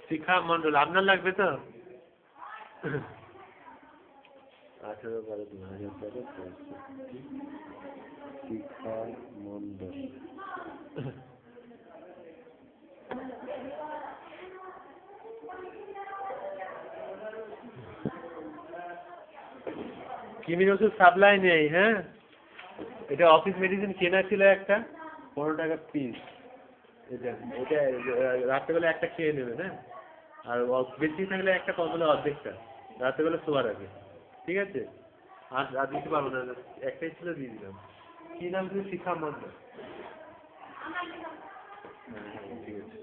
শিখা মন্ডল আপনার লাগবে তো? 18/12/2000 শিখা মন্ডল। কিমির ওষুধ সাপ্লাই নেই। হ্যাঁ, এটা অফিস মেডিসিন কেনা ছিল একটা 15 টাকা পিস। এটা এটা রাত্রেবেলা একটা খেয়ে নেবেন। হ্যাঁ, আর বেশি থাকলে একটা কম হলে অর্ধেকটা রাত্রেবেলা শোয়ার আগে। ঠিক আছে, আর দিতে পারবো না, একটাই ছিল দিয়ে দিলাম। কি নাম ছিল? শিখা মন্ডল। হ্যাঁ হ্যাঁ, ঠিক আছে।